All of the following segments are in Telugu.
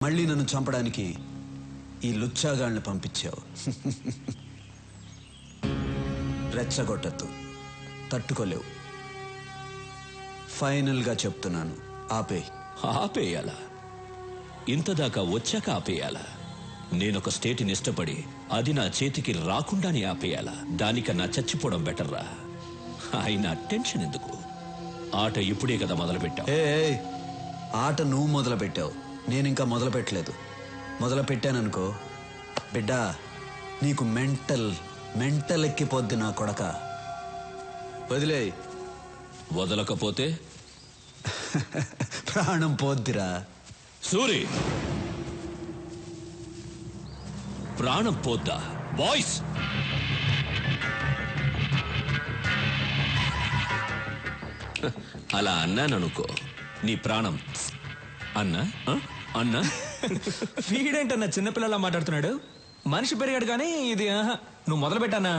మళ్ళీ నన్ను చంపడానికి ఈ లుచ్చాగాళ్ళని పంపించావు. రెచ్చగొట్టద్దు, తట్టుకోలేవు. ఫైనల్గా చెప్తున్నాను, ఆపేయాలా? ఇంతదాకా వచ్చాక ఆపేయాలా? నేనొక స్టేట్ని ఇష్టపడి అది నా చేతికి రాకుండానే ఆపేయాలా? దానికన్నా చచ్చిపోవడం బెటర్రా. అయినా టెన్షన్ ఎందుకు? ఆట ఇప్పుడే కదా మొదలుపెట్టావు. ఆట నువ్వు మొదలు పెట్టావు, నేనింకా మొదలు పెట్టలేదు. మొదలు పెట్టాననుకో బిడ్డా, నీకు మెంటల్ ఎక్కిపోద్ది నా కొడక. వదిలే. వదలకపోతే ప్రాణం పోద్దిరా. సూరి, ప్రాణం పోద్దా? బాయ్స్, అలా అన్నాననుకో నీ ప్రాణం అన్నా అన్నా. వీడేంటన్నా చిన్నపిల్లలా మాట్లాడుతున్నాడు? మనిషి పెరిగాడు కానీ ఇది నువ్వు మొదలు పెట్టానా?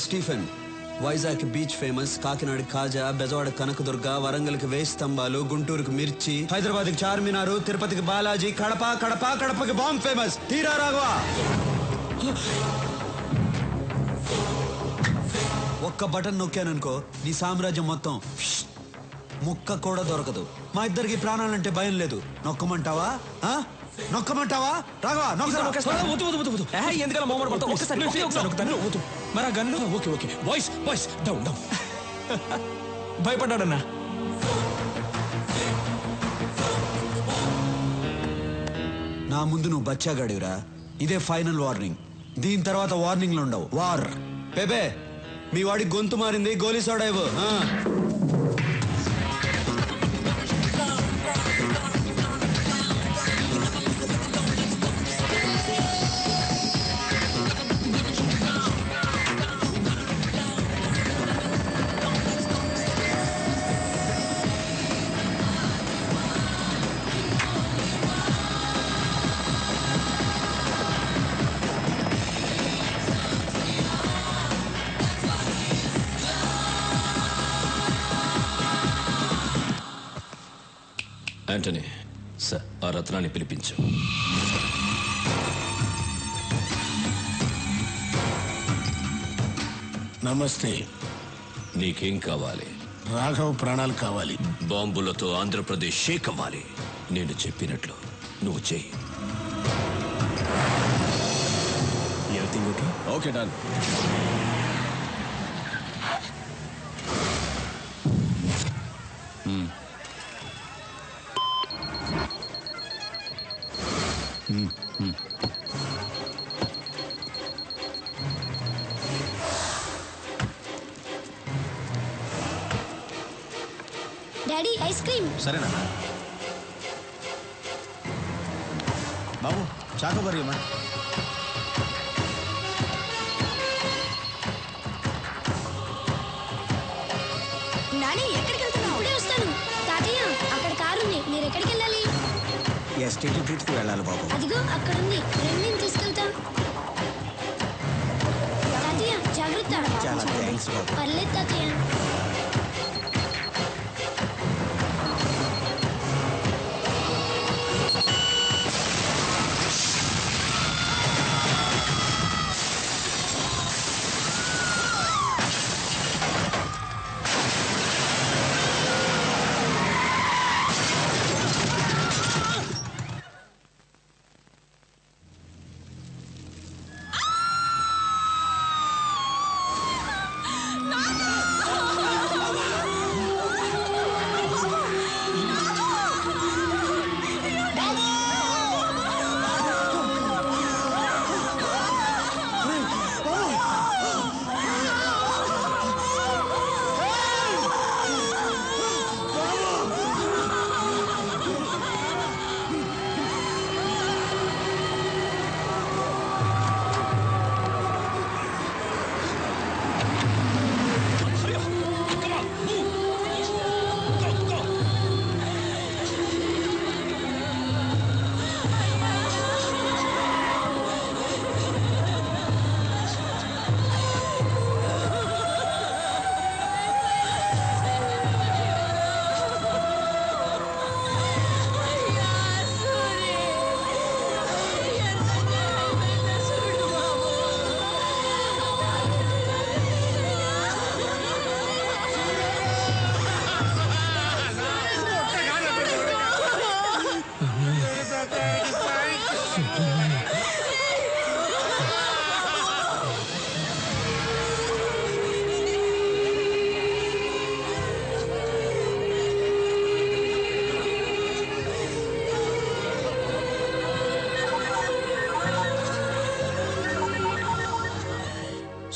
Stephen, Vizag beach famous, Kakinada kaja, Bezawada Kanakadurga, వరంగల్కి వేయి స్తంభాలు, గుంటూరుకి మిర్చి, హైదరాబాద్కి చార్మినారు, తిరుపతికి బాలాజీ, కడపకి బాంబ్ ఫేమస్. తీరా రాఘవా, ఒక్క బటన్ నొక్కాననుకో నీ సామ్రాజ్యం మొత్తం ముక్క కూడా దొరకదు. మా ఇద్దరికి ప్రాణాలంటే భయం లేదు. నొక్కమంటావా? రాఘవా, ఎందుకలా మొహమాటపడతావు? మరి ఆ గన్ను ఓకే బాయ్స్ డౌన్. భయపడ్డాడన్నా. నా ముందు నువ్వు బచ్చాగాడివిరా. ఇదే ఫైనల్ వార్నింగ్. దీని తర్వాత వార్నింగ్లు ఉండవు. వార్. బేబే, మీ వాడి గొంతు మారింది, గోలీ సోడా ఇవ్వు. యాంటనీ, సార్, ఆ రత్నాన్ని పిలిపించు. నమస్తే. నీకేం కావాలి? రాఘవ్ ప్రాణాలు కావాలి. బాంబులతో ఆంధ్రప్రదేశ్ షేక్ అవ్వాలి. నేను చెప్పినట్లు నువ్వు చెయ్యి. Okay done. Daddy, ice cream. సరేనా బాబు? చాకోబార్ అమ్మా. నాని, ఎక్కడికి వెళ్తున్నావు? ఇప్పుడే వస్తాను. తాతయ్య, అక్కడ కారు ఉంది, మీరు ఎక్కడికి వెళ్ళాలి? ఎస్టేట్ ట్రిప్కి వెళ్ళాలి బాబు. అదిగో అక్కడ ఉంది, నేను తీసుకెళ్తా. తాతయ్య జాగ్రత్త. చాలా థ్యాంక్స్ బాబు. పర్లేదు తాతయ్య.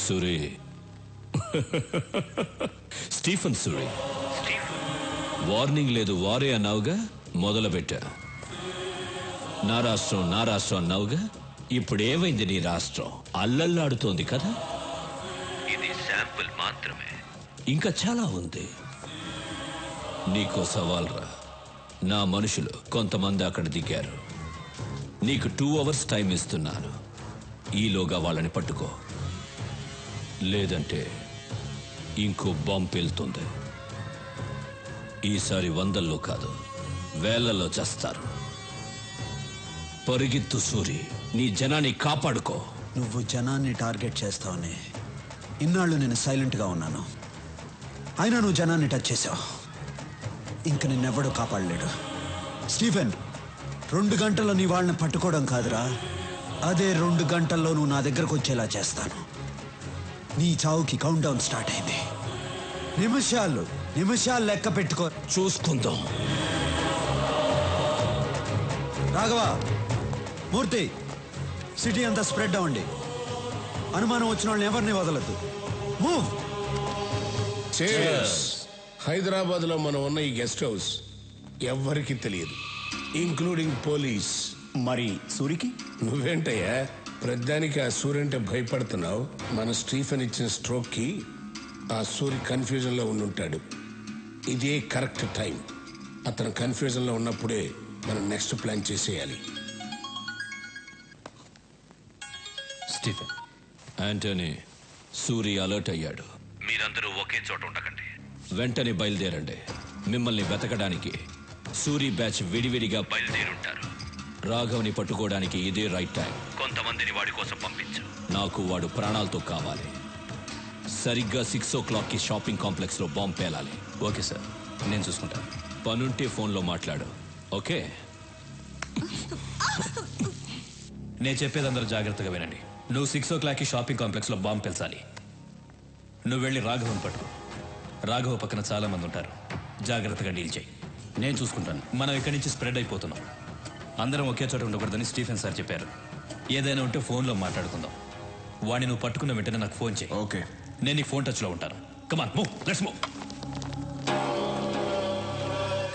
సూరి స్టీఫెన్ సూరి వార్నింగ్ లేదు వారే అన్నావుగా మొదలు పెట్టా నా రాష్ట్రం అన్నావుగా ఇప్పుడు ఏమైంది నీ రాష్ట్రం అల్లల్లాడుతోంది కదా ఇది శాంపుల్ మాత్రమే ఇంకా చాలా ఉంది నీకో సవాల్ రా నా మనుషులు కొంతమంది అక్కడ దిగారు నీకు 2 hours టైం ఇస్తున్నాను ఈలోగా వాళ్ళని పట్టుకో లేదంటే ఇంకో బాంబు పేలుతుంది ఈసారి 100లో కాదు 1000లో చేస్తారు పరిగెత్తు సూరి నీ జనాన్ని కాపాడుకో నువ్వు జనాన్ని టార్గెట్ చేస్తావని ఇన్నాళ్ళు నేను సైలెంట్గా ఉన్నాను అయినా నువ్వు జనాన్ని టచ్ చేసావు ఇంక నిన్నెవ్వడూ కాపాడలేడు స్టీఫెన్ 2 గంటల్లో నీ వాళ్ళని పట్టుకోవడం కాదురా అదే 2 గంటల్లో నువ్వు నా దగ్గరకు వచ్చేలా చేస్తాను నీ చావుకి కౌంట్ డౌన్ స్టార్ట్ అయింది నిమిషాలు లెక్క పెట్టుకో చూసుకుందాం రాఘవ మూర్తి సిటీ అంతా స్ప్రెడ్ అవ్వండి అనుమానం వచ్చిన వాళ్ళని ఎవరిని వదలద్దు మూవ్ హైదరాబాద్ లో మనం ఉన్న ఈ గెస్ట్ హౌస్ ఎవ్వరికి తెలియదు ఇంక్లూడింగ్ పోలీస్. మరి సూరికి నువ్వేంటయ్యా ప్రధానికి ఆ సూర్య అంటే భయపడుతున్నావు? మన స్టీఫెన్ ఇచ్చిన స్ట్రోక్ కి ఆ సూర్య కన్ఫ్యూజన్ లో ఉండుంటాడు. ఇదే కరెక్ట్ టైం. అతను కన్ఫ్యూజన్ లో ఉన్నప్పుడే మనం నెక్స్ట్ ప్లాన్ చేసేయాలి. స్టీఫెన్ యాంటనీ సూరి అలర్ట్ అయ్యాడు. మీరందరూ ఒకే చోట ఉండకండి. వెంటనే బయలుదేరండి. మిమ్మల్ని వెతకడానికి సూరి బ్యాచ్ విడివిడిగా బయలుదేరుంటారు. రాఘవ్ని పట్టుకోవడానికి ఇదే రైట్ టైం. కొంతమందిని వాడి కోసం పంపించు. నాకు వాడు ప్రాణాలతో కావాలి. సరిగ్గా 6 o'clock షాపింగ్ కాంప్లెక్స్ లో బాంబు పేలాలి. ఓకే సార్, నేను చూసుకుంటాను. పనుంటే ఫోన్లో మాట్లాడు. ఓకే? నేను చెప్పేది అందరూ జాగ్రత్తగా వినండి. నువ్వు 6 o'clock షాపింగ్ కాంప్లెక్స్ లో బాంబు పెంచాలి. నువ్వు వెళ్ళి రాఘవన్ పట్టుకో. రాఘవ పక్కన చాలా మంది ఉంటారు. జాగ్రత్తగా డీల్ చేయి. నేను చూసుకుంటాను. మనం ఇక్కడి నుంచి స్ప్రెడ్ అయిపోతున్నాం. అందరం ఒకే చోట ఉండకూడదని స్టీఫెన్ సార్ చెప్పారు. ఏదైనా ఉంటే ఫోన్లో మాట్లాడుకుందాం. వాడిని నువ్వు పట్టుకున్న వెంటనే నాకు ఫోన్ చేయి. ఓకే, నేను నీకు ఫోన్ టచ్లో ఉంటాను. Come on move, let's move.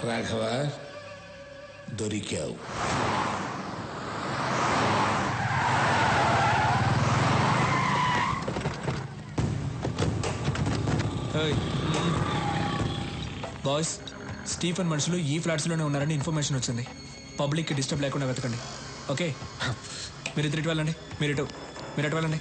Raghava దొరికావు. బాయ్స్, స్టీఫెన్ మనుషులు ఈ ఫ్లాట్స్లోనే ఉన్నారని ఇన్ఫర్మేషన్ వచ్చింది. పబ్లిక్కి డిస్టర్బ్ లేకుండా వెతకండి. ఓకే, మీరు ఇటు వెళ్ళండి. మీరు ఎటు వెళ్ళండి.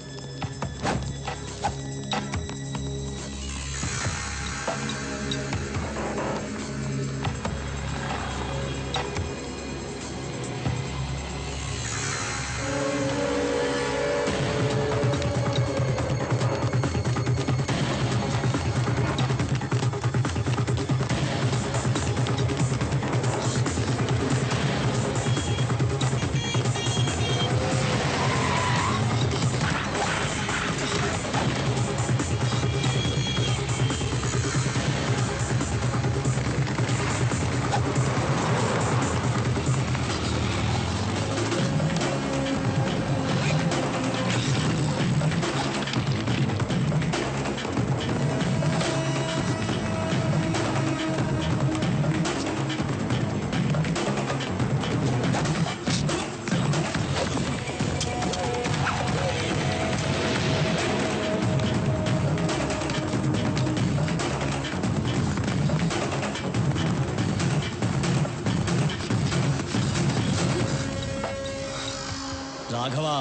రాఘవా,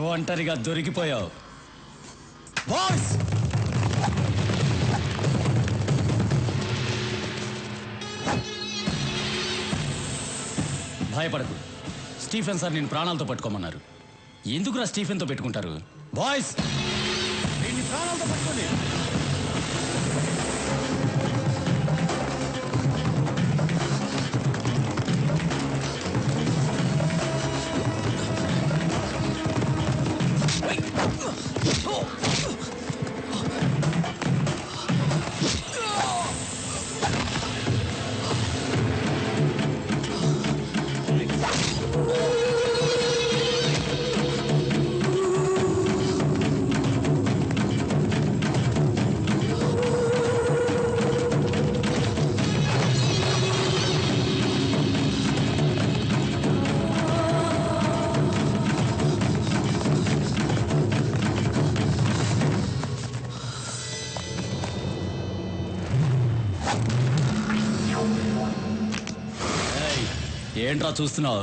ఒంటరిగా దొరికిపోయావు. బాయ్స్, భయపడకు. స్టీఫెన్ సార్ నేను ప్రాణాలతో పట్టుకోమన్నారు. ఎందుకురా స్టీఫెన్తో పెట్టుకుంటారు? బాయ్స్, వీడిని ప్రాణాలతో పట్టుకోండి. ఏంట్రా చూస్తున్నావు?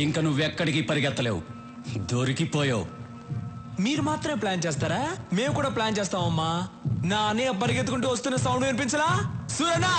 ఇంకా నువ్వెక్కడికి పరిగెత్తలేవు, దొరికిపోయావు. మీరు మాత్రమే ప్లాన్ చేస్తారా? మేము కూడా ప్లాన్ చేస్తామమ్మా. నా అన్నయ్య పరిగెత్తుకుంటూ వస్తున్న సౌండ్ వినిపించలా? సూరనా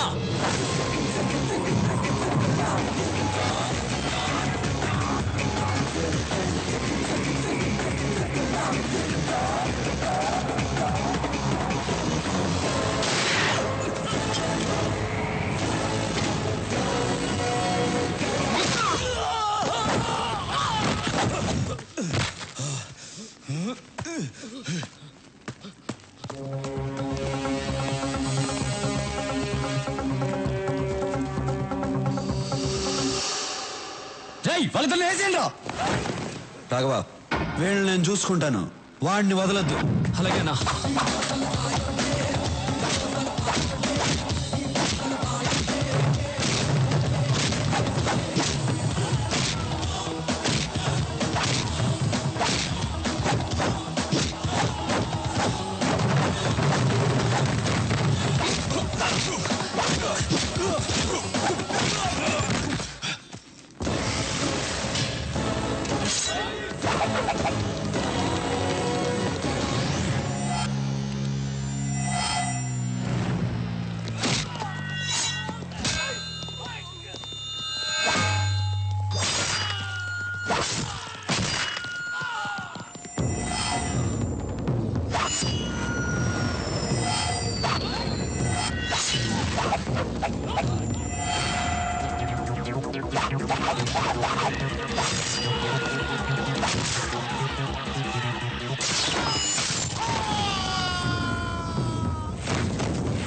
వాళ్ళతో వేసేయండి. రాఘవ, వీళ్ళని నేను చూసుకుంటాను, వాడిని వదలొద్దు. అలాగేనా?